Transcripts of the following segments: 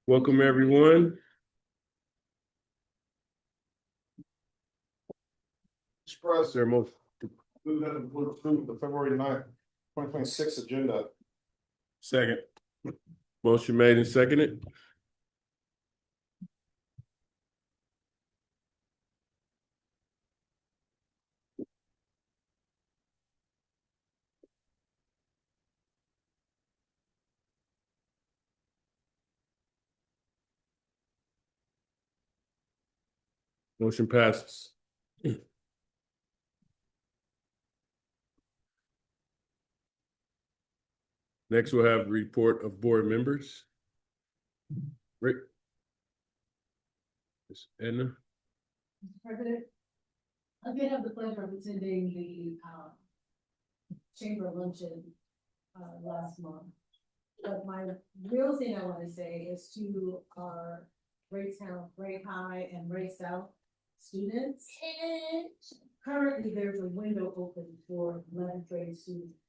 Welcome, everyone. Express Sir, most move that to approve the February 9th, 2026 agenda. second. Motion made and seconded. Motion passes. Next, we'll have a report of board members. Rick. Ms. Edna. Mr. President, I did have the pleasure of attending the chamber luncheon last month. But my real thing I want to say is to our Raytown, Ray High and Ray South students. Currently, there's a window open for 11th grade students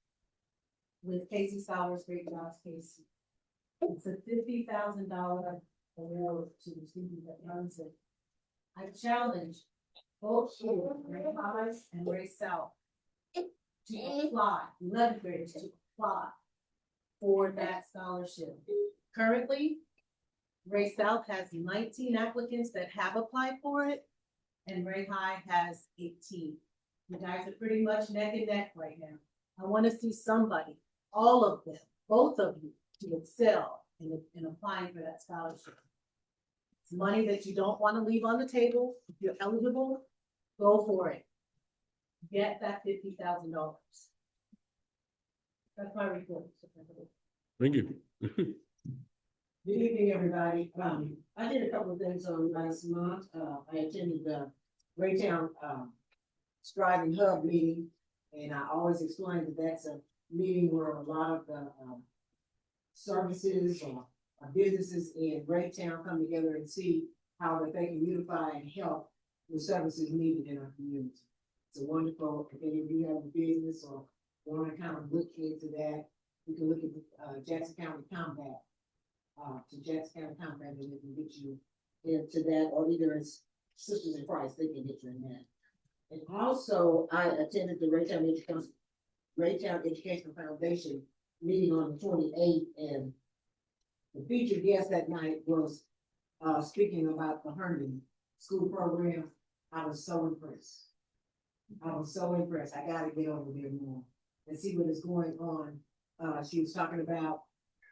with Casey Scholars, Great Jobs Casey. It's a $50,000 award to the student that runs it. I challenge both schools, Ray High and Ray South, to apply, 11th graders to apply for that scholarship. Currently, Ray South has 19 applicants that have applied for it, and Ray High has 18. You guys are pretty much neck and neck right now. I want to see somebody, all of them, both of you, to excel in applying for that scholarship. It's money that you don't want to leave on the table. If you're eligible, go for it. Get that $50,000. That's my report, Mr. President. Thank you. Good evening, everybody. I did a couple of things on last month. I attended the Raytown Striving Hub meeting, and I always explain that that's a meeting where a lot of the services or businesses in Raytown come together and see how that they can unify and help the services needed in our community. It's a wonderful, if any of you have a business or want to kind of look into that, you can look at the Jackson County Combat. To Jackson County Combat, and they can get you into that, or either as Sisters in Christ, they can get you in that. And also, I attended the Raytown Educational Foundation meeting on the 28th, and the featured guest that night was speaking about the Herndon School Program. I was so impressed. I gotta get over there more and see what is going on. She was talking about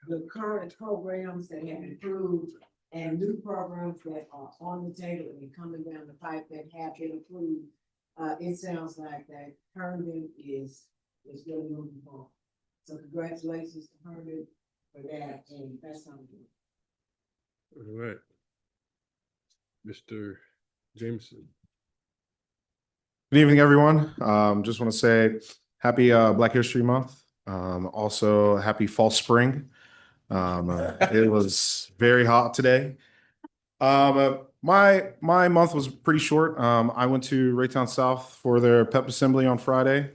the current programs that have improved and new programs that are on the table and coming down the pipe that have been approved. It sounds like that Herndon is really moving forward. So congratulations to Herndon for that, and that's something. All right. Mr. Jameson. Good evening, everyone. Just want to say happy Black History Month. Also happy fall spring. It was very hot today. My month was pretty short. I went to Raytown South for their pep assembly on Friday.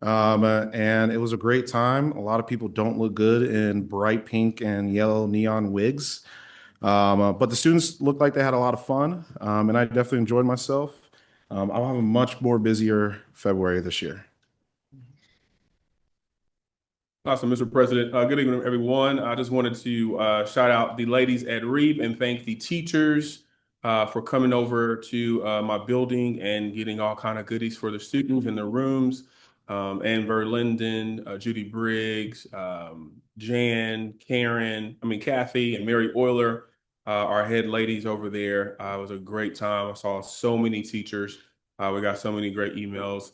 And it was a great time. A lot of people don't look good in bright pink and yellow neon wigs. But the students looked like they had a lot of fun. And I definitely enjoyed myself. I'll have a much more busier February this year. Awesome, Mr. President. Good evening, everyone. I just wanted to shout out the ladies at REAP and thank the teachers for coming over to my building and getting all kind of goodies for the students in their rooms. Amber Linden, Judy Briggs, Jan, Kathy, and Mary Euler, our head ladies over there. It was a great time. I saw so many teachers. We got so many great emails.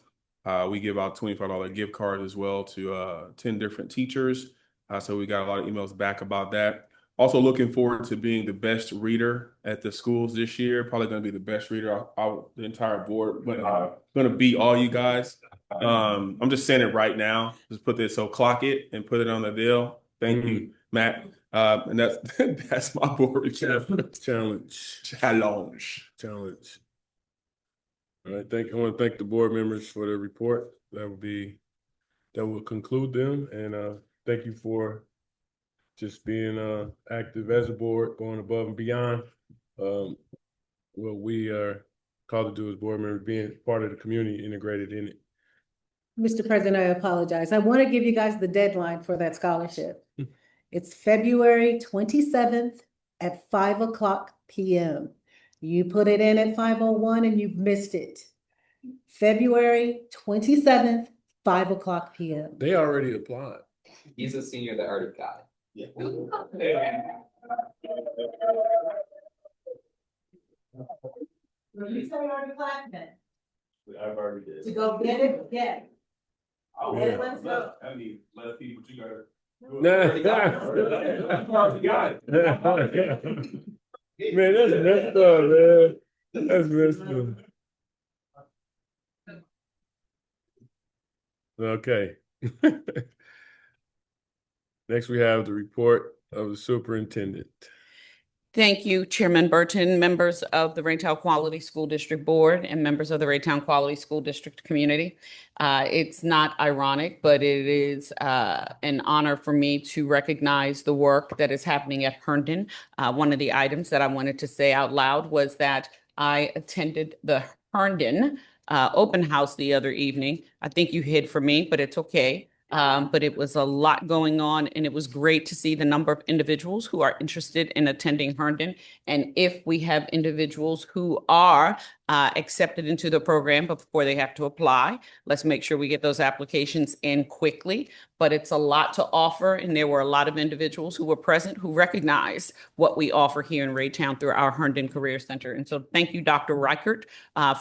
We give out $25 gift cards as well to 10 different teachers. So we got a lot of emails back about that. Also looking forward to being the best reader at the schools this year. Probably going to be the best reader out the entire board, but going to beat all you guys. I'm just saying it right now. Just put this, so clock it and put it on the deal. Thank you, Matt. And that's my board challenge. All right, I want to thank the board members for the report. That will conclude them, and thank you for just being active as a board, going above and beyond what we are called to do as board members, being part of the community, integrated in it. Mr. President, I apologize. I want to give you guys the deadline for that scholarship. It's February 27th at 5:00 p.m. You put it in at 5:01 and you've missed it. February 27th, 5:00 p.m. They already applied. He's a senior that already got it. You say already applied then? I've already did. To go get it, get it. Oh, Yeah, let's go. I mean, let people, you gotta. Nah. Got it. Man, that's messed up, man. That's messed up. Okay. Next, we have the report of the superintendent. Thank you, Chairman Burton, members of the Raytown Quality School District Board, and members of the Raytown Quality School District community. It's not ironic, but it is an honor for me to recognize the work that is happening at Herndon. One of the items that I wanted to say out loud was that I attended the Herndon open house the other evening. I think you hid from me, but it's okay. But it was a lot going on, and it was great to see the number of individuals who are interested in attending Herndon. And if we have individuals who are accepted into the program before they have to apply, let's make sure we get those applications in quickly. But it's a lot to offer, and there were a lot of individuals who were present who recognize what we offer here in Raytown through our Herndon Career Center. And so thank you, Dr. Reichert,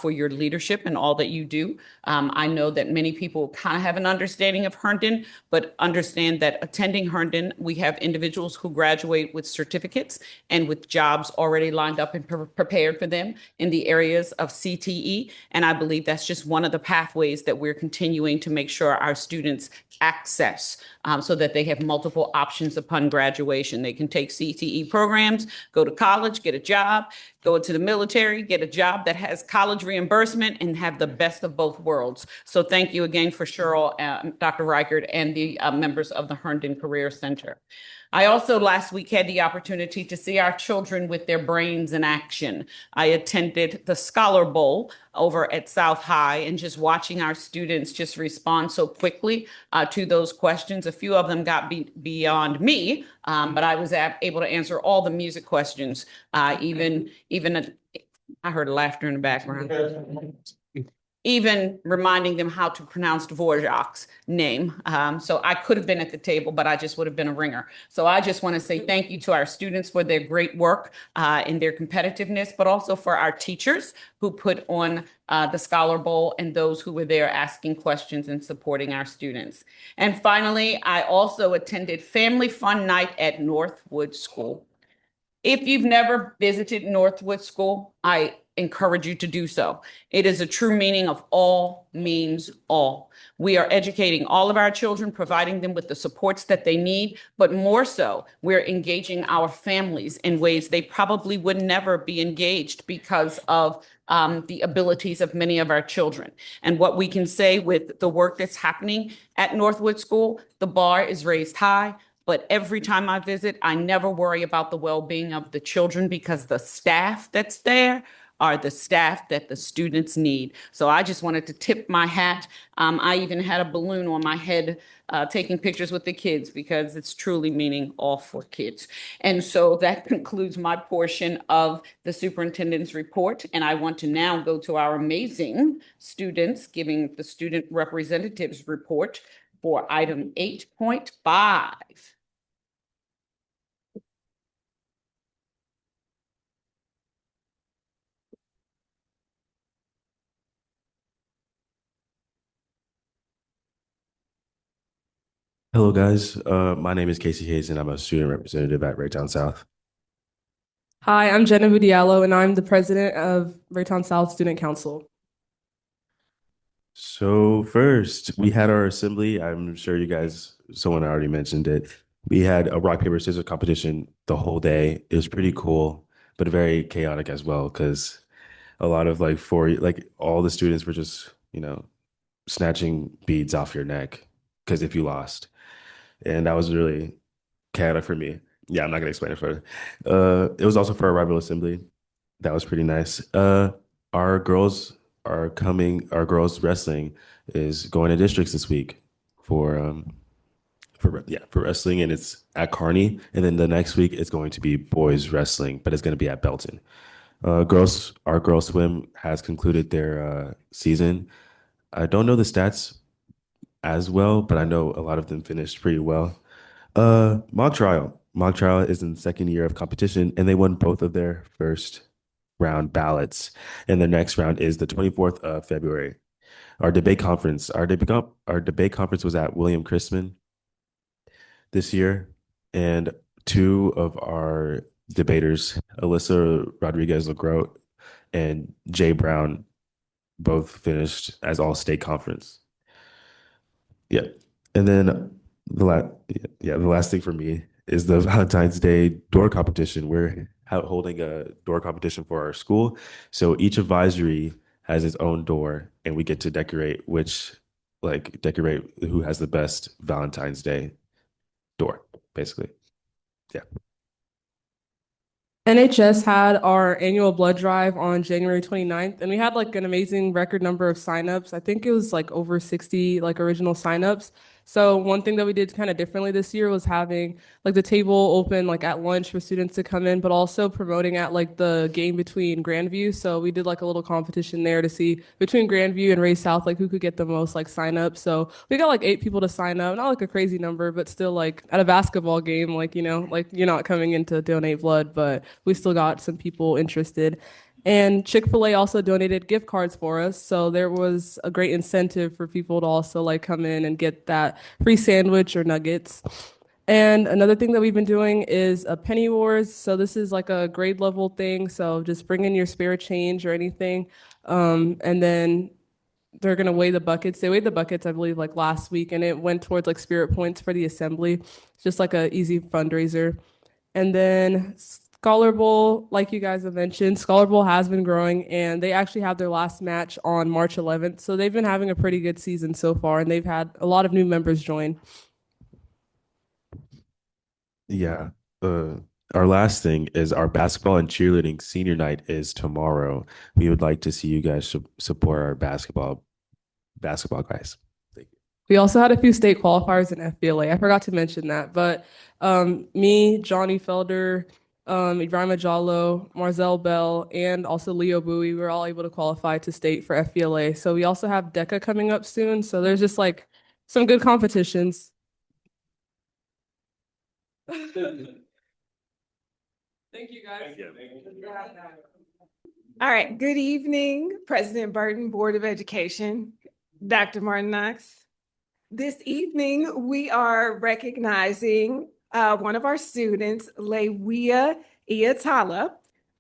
for your leadership and all that you do. I know that many people kind of have an understanding of Herndon, but understand that attending Herndon, we have individuals who graduate with certificates and with jobs already lined up and prepared for them in the areas of CTE. And I believe that's just one of the pathways that we're continuing to make sure our students access so that they have multiple options upon graduation. They can take CTE programs, go to college, get a job, go into the military, get a job that has college reimbursement, and have the best of both worlds. So thank you again for Cheryl, Dr. Reichert, and the members of the Herndon Career Center. I also last week had the opportunity to see our children with their brains in action. I attended the Scholar Bowl over at South High, and just watching our students just respond so quickly to those questions. A few of them got beyond me, but I was able to answer all the music questions, I heard laughter in the background. Even reminding them how to pronounce Dvorak's name. So I could have been at the table, but I just would have been a ringer. So I just want to say thank you to our students for their great work and their competitiveness, but also for our teachers who put on the Scholar Bowl and those who were there asking questions and supporting our students. And finally, I also attended Family Fun Night at Northwood School. If you've never visited Northwood School, I encourage you to do so. It is a true meaning of all means all. We are educating all of our children, providing them with the supports that they need, but more so, we're engaging our families in ways they probably would never be engaged because of the abilities of many of our children. And what we can say with the work that's happening at Northwood School, the bar is raised high. But every time I visit, I never worry about the well-being of the children because the staff that's there are the staff that the students need. So I just wanted to tip my hat. I even had a balloon on my head taking pictures with the kids because it's truly meaning all for kids. And so that concludes my portion of the superintendent's report. And I want to now go to our amazing students giving the student representatives report for item 8.5. Hello, guys. My name is Casey Hayes, and I'm a student representative at Raytown South. Hi, I'm Jenna Budiallo, and I'm the president of Raytown South Student Council. So first, we had our assembly. I'm sure you guys, someone already mentioned it. We had a rock, paper, scissors competition the whole day. It was pretty cool, but very chaotic as well, because a lot of all the students were just, snatching beads off your neck because if you lost. And that was really chaotic for me. Yeah, I'm not gonna explain it further. It was also for a rival assembly. That was pretty nice. Our girls are coming. Our girls wrestling is going to districts this week for for wrestling, and it's at Kearney. And then the next week it's going to be boys wrestling, but it's going to be at Belton. Our girls swim has concluded their season. I don't know the stats as well, but I know a lot of them finished pretty well. Mock trial. Mock trial is in the second year of competition, and they won both of their first round ballots. And the next round is the 24th of February. Our debate conference. Our debate conference was at William Chrisman this year, and two of our debaters, Alyssa Rodriguez Legrote and Jay Brown, both finished as all state conference. Yeah. And then the last thing for me is the Valentine's Day door competition. We're holding a door competition for our school. So each advisory has its own door, and we get to decorate who has the best Valentine's Day door, basically. Yeah. NHS had our annual blood drive on January 29th, and we had like an amazing record number of signups. I think it was like over 60 like original signups. So one thing that we did kind of differently this year was having like the table open like at lunch for students to come in, but also promoting at like the game between Grandview. So we did like a little competition there to see between Grandview and Ray South, like who could get the most like sign up. So we got like 8 people to sign up, not like a crazy number, but still like at a basketball game, like, you know, like you're not coming in to donate blood, but we still got some people interested. And Chick-fil-A also donated gift cards for us. So there was a great incentive for people to also like come in and get that free sandwich or nuggets. And another thing that we've been doing is a penny wars. So this is like a grade level thing. So just bring in your spare change or anything. And then they're going to weigh the buckets. They weighed the buckets, I believe, like last week, and it went towards like spirit points for the assembly. It's just like a easy fundraiser. And then Scholar Bowl, like you guys have mentioned, Scholar Bowl has been growing, and they actually have their last match on March 11th. So they've been having a pretty good season so far, and they've had a lot of new members join. Yeah. Our last thing is our basketball and cheerleading senior night is tomorrow. We would like to see you guys support our basketball guys. We also had a few state qualifiers in FBLA. I forgot to mention that, but me, Johnny Felder, Ibrahima Jallo, Marzell Bell, and also Leo Bowie, we were all able to qualify to state for FBLA. So we also have DECA coming up soon. So there's just like some good competitions. Thank you, guys. All right. Good evening, President Burton, Board of Education, Dr. Martin Knox. This evening, we are recognizing one of our students, Lewia Iatala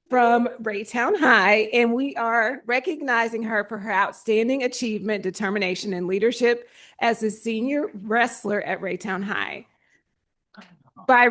from Raytown High, and we are recognizing her for her outstanding achievement, determination, and leadership as a senior wrestler at Raytown High. By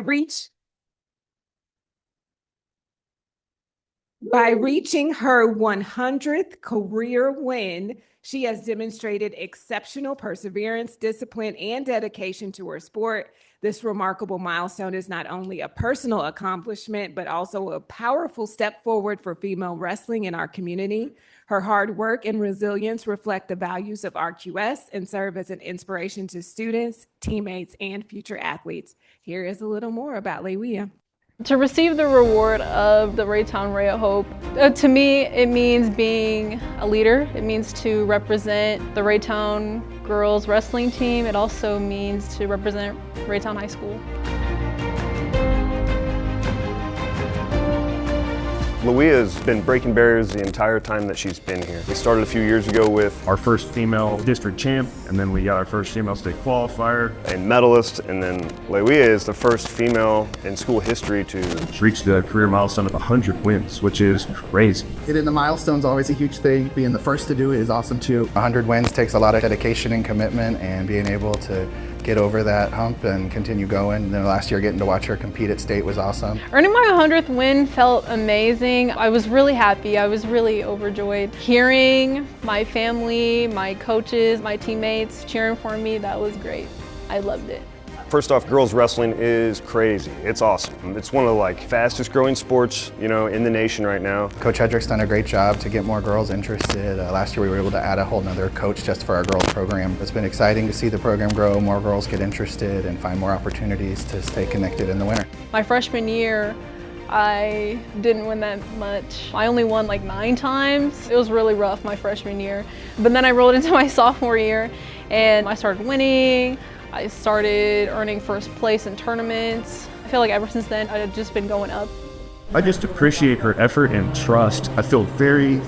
reaching her 100th career win, she has demonstrated exceptional perseverance, discipline, and dedication to her sport. This remarkable milestone is not only a personal accomplishment, but also a powerful step forward for female wrestling in our community. Her hard work and resilience reflect the values of RQS and serve as an inspiration to students, teammates, and future athletes. Here is a little more about Lewia. To receive the reward of the Raytown Ray of Hope, to me, it means being a leader. It means to represent the Raytown girls wrestling team. It also means to represent Raytown High School. Lewia's been breaking barriers the entire time that she's been here. We started a few years ago with Our first female district champ, and then we got our first female state qualifier. a medalist, and then Lewia is the first female in school history to Reached the career milestone of 100 wins, which is crazy. Hitting the milestone's always a huge thing. Being the first to do it is awesome too. 100 wins takes a lot of dedication and commitment, and being able to get over that hump and continue going. And then last year getting to watch her compete at state was awesome. Earning my 100th win felt amazing. I was really happy. I was really overjoyed. Hearing my family, my coaches, my teammates cheering for me, that was great. I loved it. First off, girls wrestling is crazy. It's awesome. It's one of the like fastest growing sports, you know, in the nation right now. Coach Hedrick's done a great job to get more girls interested. Last year we were able to add a whole nother coach just for our girls program. It's been exciting to see the program grow, more girls get interested and find more opportunities to stay connected in the winter. My freshman year, I didn't win that much. I only won like 9 times. It was really rough my freshman year. But then I rolled into my sophomore year and I started winning. I started earning first place in tournaments. I feel like ever since then, I've just been going up. I just appreciate her effort and trust. I feel very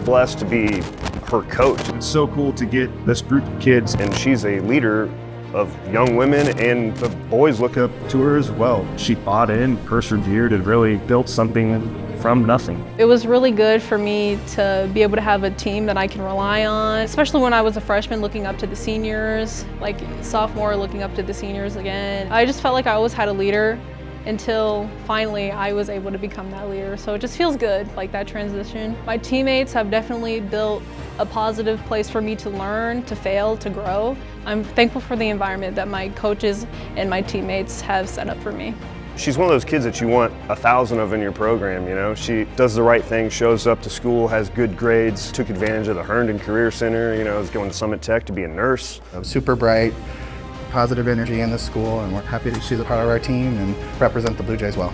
blessed to be her coach. It's so cool to get this group of kids. And she's a leader of young women, and the boys look up to her as well. She bought in, persevered, and really built something from nothing. It was really good for me to be able to have a team that I can rely on, especially when I was a freshman looking up to the seniors, like sophomore looking up to the seniors again. I just felt like I always had a leader until finally I was able to become that leader. So it just feels good, like that transition. My teammates have definitely built a positive place for me to learn, to fail, to grow. I'm thankful for the environment that my coaches and my teammates have set up for me. She's one of those kids that you want 1,000 of in your program, you know. She does the right thing, shows up to school, has good grades, took advantage of the Herndon Career Center, you know, is going to Summit Tech to be a nurse. Super bright, positive energy in the school, and we're happy that she's a part of our team and represent the Blue Jays well.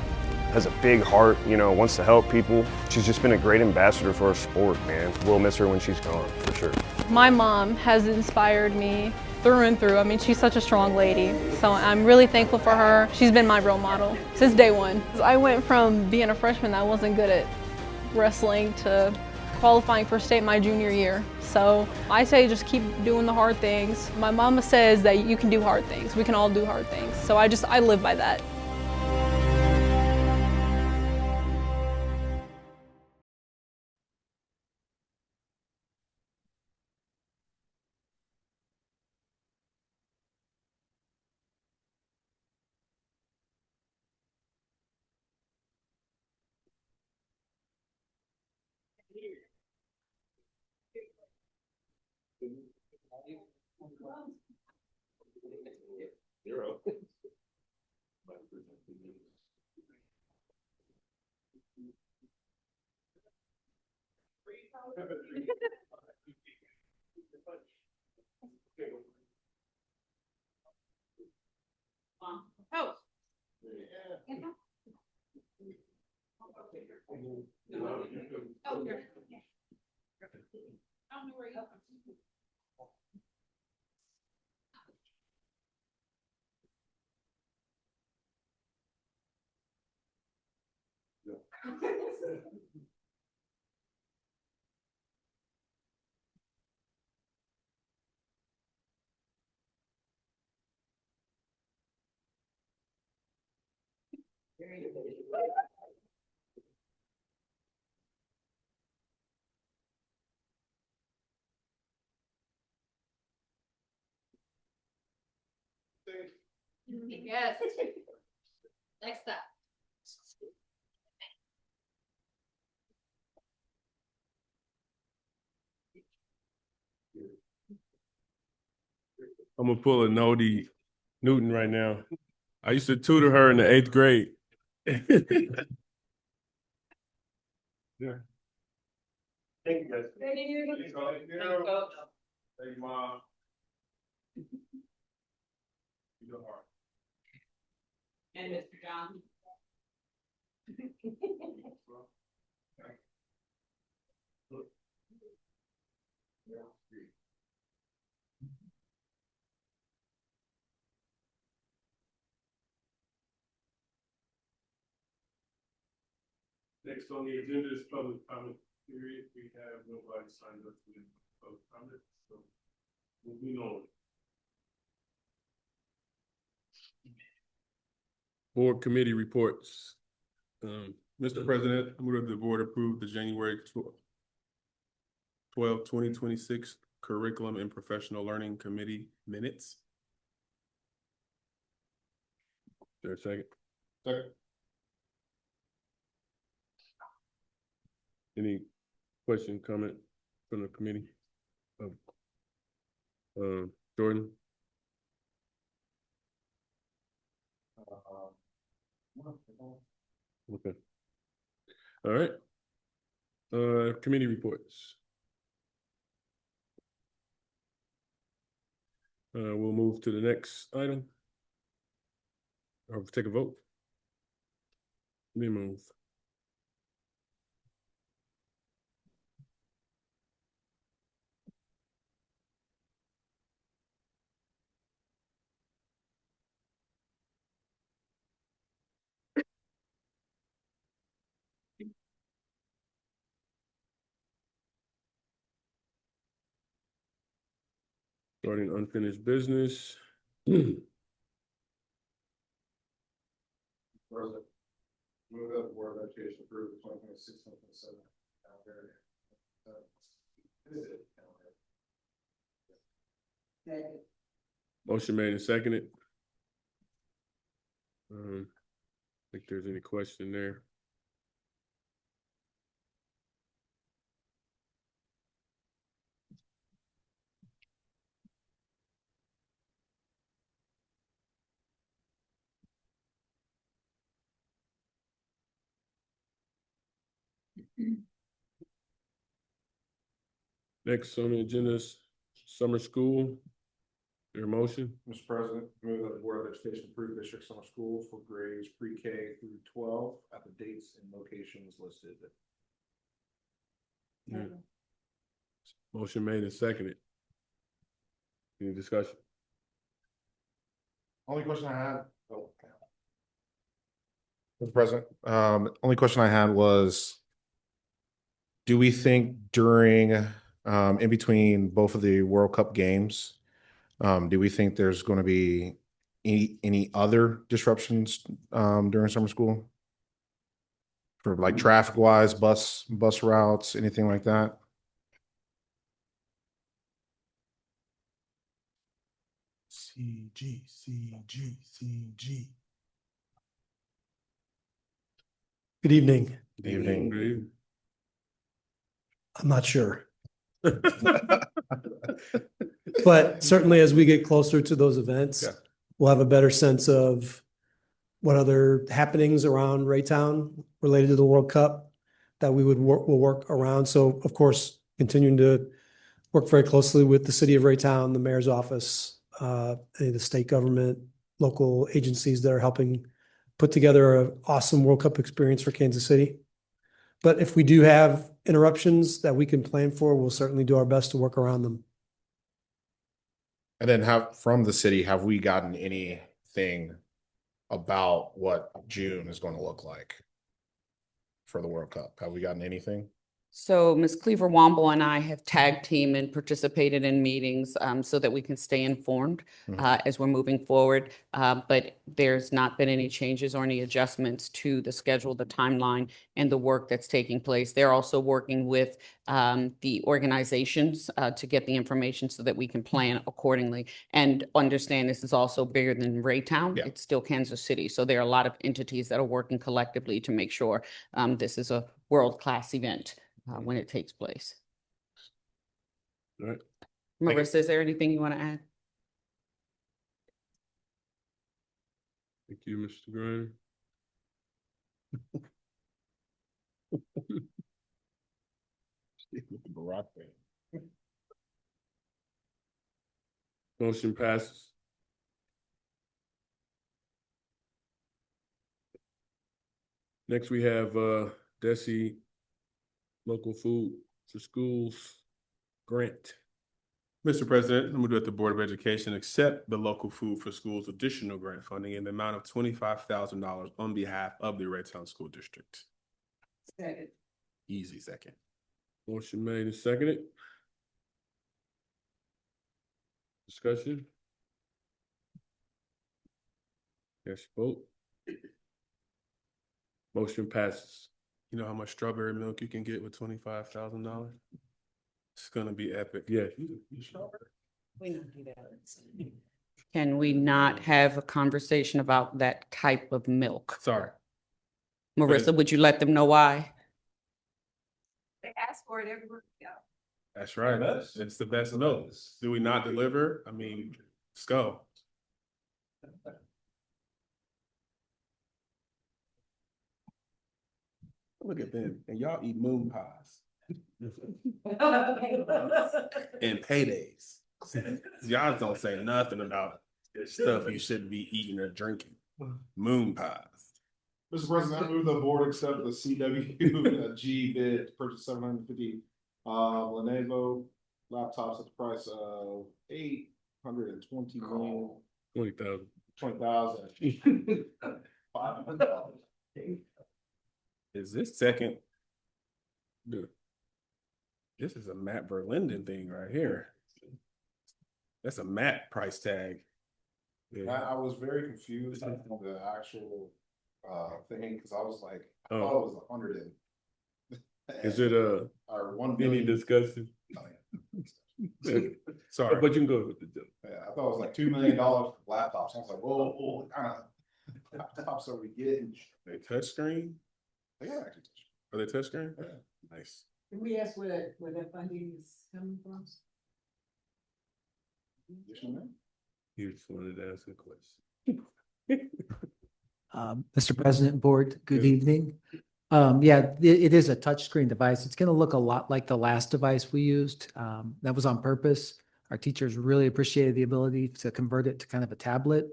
Has a big heart, you know, wants to help people. She's just been a great ambassador for our sport, man. We'll miss her when she's gone, for sure. My mom has inspired me through and through. I mean, she's such a strong lady. So I'm really thankful for her. She's been my role model since day one. I went from being a freshman that wasn't good at wrestling to qualifying for state my junior year. So I say just keep doing the hard things. My mama says that you can do hard things. We can all do hard things. So I live by that. Oh. Yes. Next up. I'm gonna pull a Nodi Newton right now. I used to tutor her in the 8th grade. Yeah. Thank you, guys. Thank you. Thank you, Mom. And Mr. John. Next on the agenda is public comment period. We have nobody signed up for the public comment, so moving on. Board committee reports. Mr. President, I move that the board approve the January 12, 2026 Curriculum and Professional Learning Committee minutes. Is there a second? Second. Any question, comment from the committee? Jordan? Okay. All right. Committee reports. We'll move to the next item. Or take a vote. Let me move. Starting unfinished business. President, move that the Board of Education approve the 2026-2027 calendar. Motion made and seconded. Think there's any question there. Next on the agenda is summer school. Your motion? Mr. President, move that the Board of Education approve district summer schools for grades pre-K through 12 at the dates and locations listed. Motion made and seconded. Any discussion? Only question I had. Mr. President, only question I had was, do we think during, in between both of the World Cup games, do we think there's going to be any other disruptions during summer school? For like traffic wise, bus routes, anything like that? CG. Good evening. Good evening. I'm not sure. But certainly as we get closer to those events, we'll have a better sense of what other happenings around Raytown related to the World Cup that we will work around. So of course, continuing to work very closely with the city of Raytown, the mayor's office, the state government, local agencies that are helping put together an awesome World Cup experience for Kansas City. But if we do have interruptions that we can plan for, we'll certainly do our best to work around them. And then from the city, have we gotten anything about what June is going to look like for the World Cup? Have we gotten anything? So Ms. Cleaver Womble and I have tag team and participated in meetings so that we can stay informed as we're moving forward. But there's not been any changes or any adjustments to the schedule, the timeline, and the work that's taking place. They're also working with the organizations to get the information so that we can plan accordingly. And understand this is also bigger than Raytown. Yeah. It's still Kansas City. So there are a lot of entities that are working collectively to make sure this is a world-class event when it takes place. All right. Marissa, is there anything you want to add? Thank you, Mr. Graham. Motion passes. Next, we have DESE Local Food for Schools grant. Mr. President, I'm going to do at the Board of Education accept the Local Food for Schools additional grant funding in the amount of $25,000 on behalf of the Raytown School District. Second. Easy second. Motion made and seconded. Discussion? Yes, vote. Motion passes. You know how much strawberry milk you can get with $25,000? It's gonna be epic. Yeah. Can we not have a conversation about that type of milk? Sorry. Marissa, would you let them know why? They ask for it everywhere we go. That's right. It's the best milk. Do we not deliver? I mean, let's go. Look at them, and y'all eat moon pies and paydays. Y'all don't say nothing about stuff you shouldn't be eating or drinking. Moon pies. Mr. President, I move the board accept the CWG bid to purchase 750 Lenovo laptops at the price of $820,000. 20,000. 20,000. $500. Is this second? Dude, this is a Matt Verlinden thing right here. That's a Matt price tag. I was very confused on the actual thing because I was like, I Oh. thought it was 100 Is it or 1 any billion. discussion? Sorry. But you can go with the joke. Yeah, I thought it was like $2 million for laptops. I was like, whoa, what kind of laptops are we getting? They touchscreen? They are actually touch. Are they touchscreen? Nice. Can we ask where that funding is coming from? You just wanted to ask a question. Mr. President, Board, good Good. evening. Yeah, it is a touchscreen device. It's going to look a lot like the last device we used. That was on purpose. Our teachers really appreciated the ability to convert it to kind of a tablet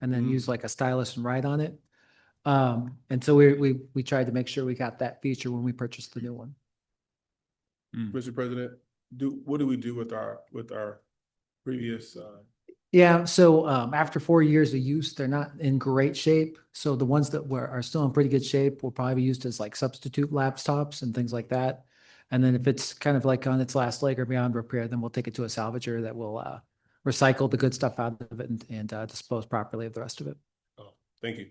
and then use like a stylus and write on it. And so we tried to make sure we got that feature when we purchased the new one. Mr. President, what do we do with our previous, Yeah, so after 4 years of use, they're not in great shape. So the ones that are still in pretty good shape will probably be used as like substitute laptops and things like that. And then if it's kind of like on its last leg or beyond repair, then we'll take it to a salvager that will recycle the good stuff out of it and dispose properly of the rest of it. oh, thank you.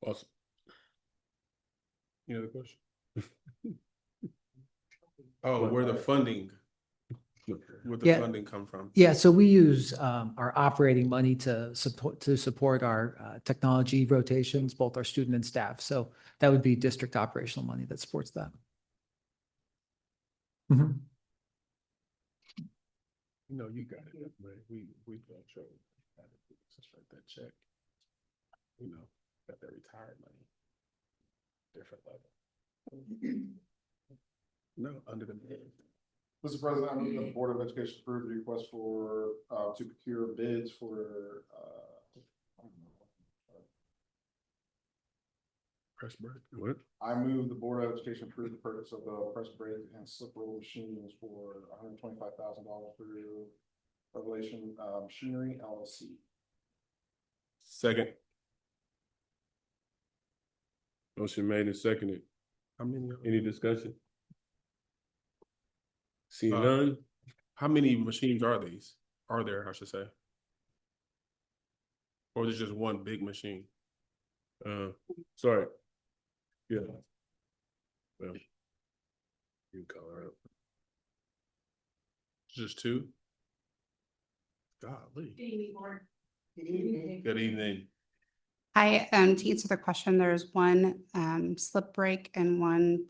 Awesome. Any other question? Oh, where the funding come from? Yeah, so we use our operating money to support our technology rotations, both our student and staff. So that would be district operational money that supports that. Mhm. You got it, but we felt sure. Just write that check. Got that retired money. Different level. No, under the bed. Mr. President, I move that the Board of Education approve the request for, to procure bids for, Press break. What? I move the Board of Education approve the purchase of the press brake and slip roll machines for $125,000 through Revelation Machinery LLC. Second. Motion made and seconded. How many? Any discussion? Seeing Uh, none? How many machines are these? Are there, I should say? Or is it just one big machine? Sorry. Yeah. Well, you can call her up. Just two? Golly. Good evening. Good evening. Hi, to answer the question, there's one slip brake and one,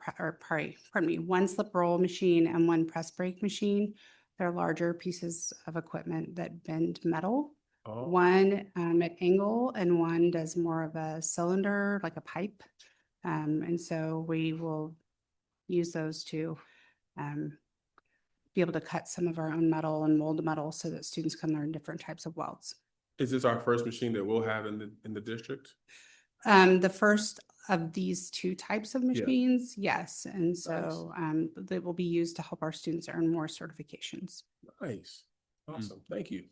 one slip roll machine and one press brake machine. They're larger pieces of equipment that bend metal. Oh. One at angle and one does more of a cylinder, like a pipe. And so we will use those to be able to cut some of our own metal and mold metal so that students can learn different types of welds. Is this our first machine that we'll have in the district? The first of these two types of machines, yes. And so they will be used to help our students earn more certifications. Nice. Awesome. Thank you.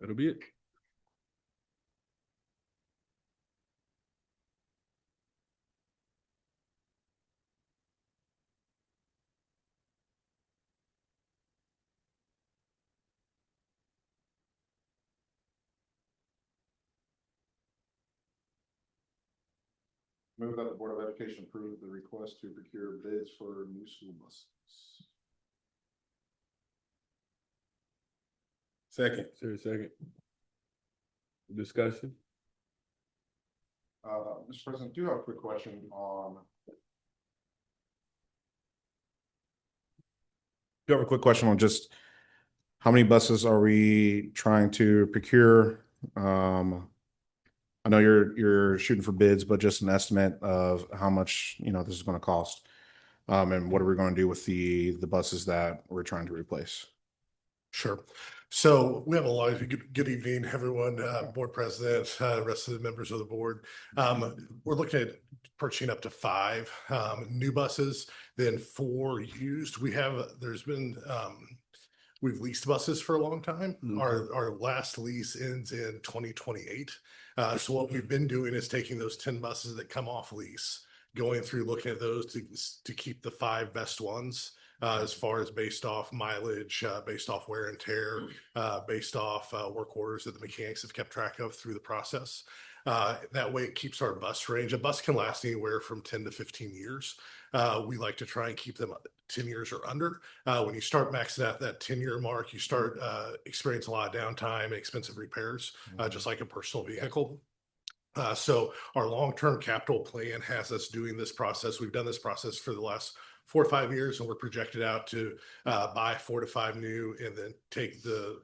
That'll be it. Move that the Board of Education approve the request to procure bids for new school buses. Second. Is there a second? Discussion? Mr. President, I do have a quick question on. Do you have a quick question on just how many buses are we trying to procure? I I know you're shooting for bids, but just an estimate of how much, this is going to cost. And what are we going to do with the buses that we're trying to replace? Sure. So we have a lot of good evening, everyone, board president, rest of the members of the board. We're looking at purchasing up to 5 new buses, then 4 used. We've leased buses for a long time. Our last lease ends in 2028. So what we've been doing is taking those 10 buses that come off lease, going through looking at those to keep the 5 best ones. As far as based off mileage, based off wear and tear, based off work orders that the mechanics have kept track of through the process. That way it keeps our bus range. A bus can last anywhere from 10 to 15 years. We like to try and keep them 10 years or under. When you start maxing out that 10-year mark, you start experiencing a lot of downtime and expensive repairs, just like a personal vehicle. So our long-term capital plan has us doing this process. We've done this process for the last 4 or 5 years, and we're projected out to buy 4 to 5 new, and then take the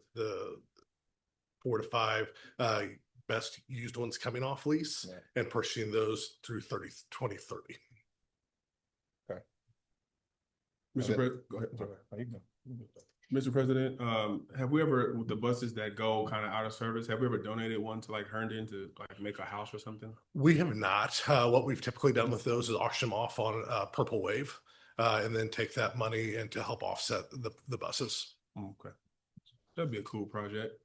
4 to 5 best used ones coming off lease and purchasing those through 2030. Okay. Mr. President, go ahead. Mr. President, have we ever, with the buses that go kind of out of service, have we ever donated one to like Herndon to like make a house or something? We have not. What we've typically done with those is auction them off on Purple Wave. And then take that money and to help offset the buses. Okay. That'd be a cool project.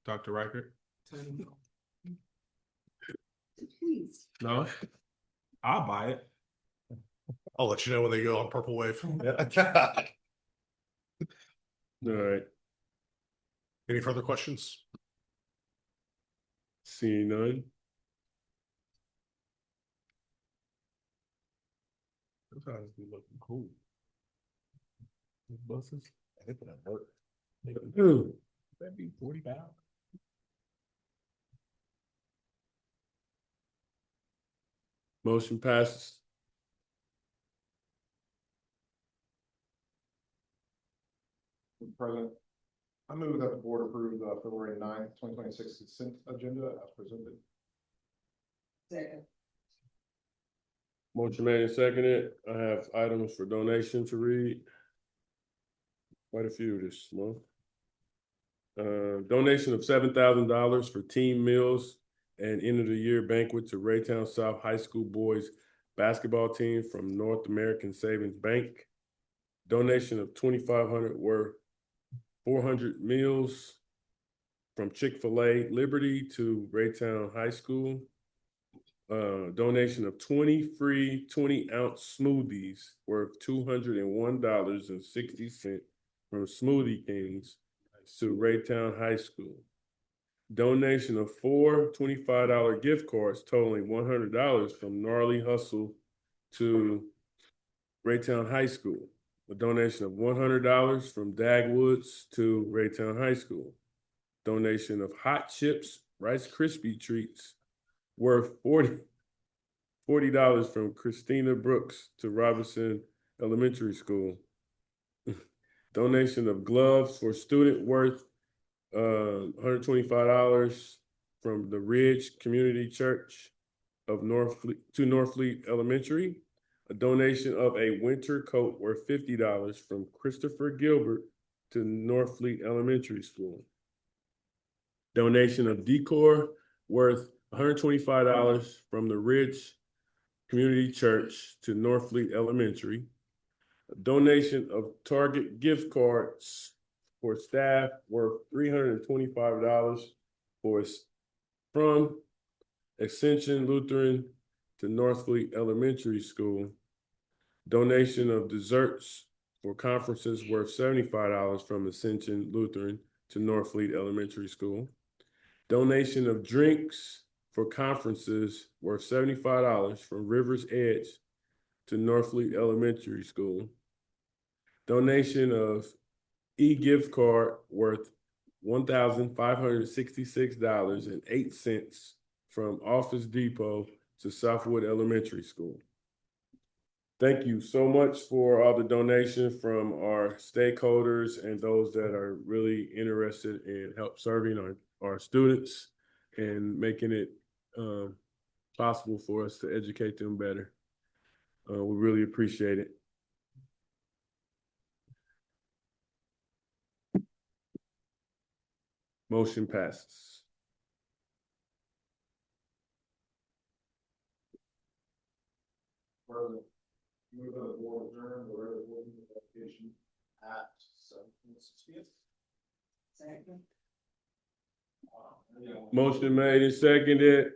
Dr. Reichert? Please. No? I'll buy it. I'll let you know when they go on Purple Wave. All right. Any further questions? Seeing none. Sometimes be looking cool. These buses, they put in work. That'd be 40,000. Motion passes. Mr. President, I move that the board approve the February 9th, 2026 consent agenda as presented. Second. Motion made and seconded. I have items for donation to read. Quite a few this month. Donation of $7,000 for team meals and end of the year banquet to Raytown South High School boys basketball team from North American Savings Bank. Donation of $2,500 worth 400 meals from Chick-fil-A Liberty to Raytown High School. Donation of 20 free 20-ounce smoothies worth $201.60 from Smoothie Kings to Raytown High School. Donation of 4 $25 gift cards totaling $100 from Gnarly Hustle to Raytown High School. A donation of $100 from Dagwoods to Raytown High School. Donation of hot chips, Rice Krispie treats worth $40 from Christina Brooks to Robinson Elementary School. Donation of gloves for student worth $125 from the Ridge Community Church of Northfleet Elementary. A donation of a winter coat worth $50 from Christopher Gilbert to Northfleet Elementary School. Donation of decor worth $125 from the Ridge Community Church to Northfleet Elementary. A donation of Target gift cards for staff worth $325 from Ascension Lutheran to Northfleet Elementary School. Donation of desserts for conferences worth $75 from Ascension Lutheran to Northfleet Elementary School. Donation of drinks for conferences worth $75 from Rivers Edge to Northfleet Elementary School. Donation of e-gift card worth $1,566.08 from Office Depot to Southwood Elementary School. Thank you so much for all the donations from our stakeholders and those that are really interested in help serving our students. and making it possible for us to educate them better. We really appreciate it. Motion passes. Further, move the board adjourn the regular board meeting application at 7:60. Second. Motion made and seconded.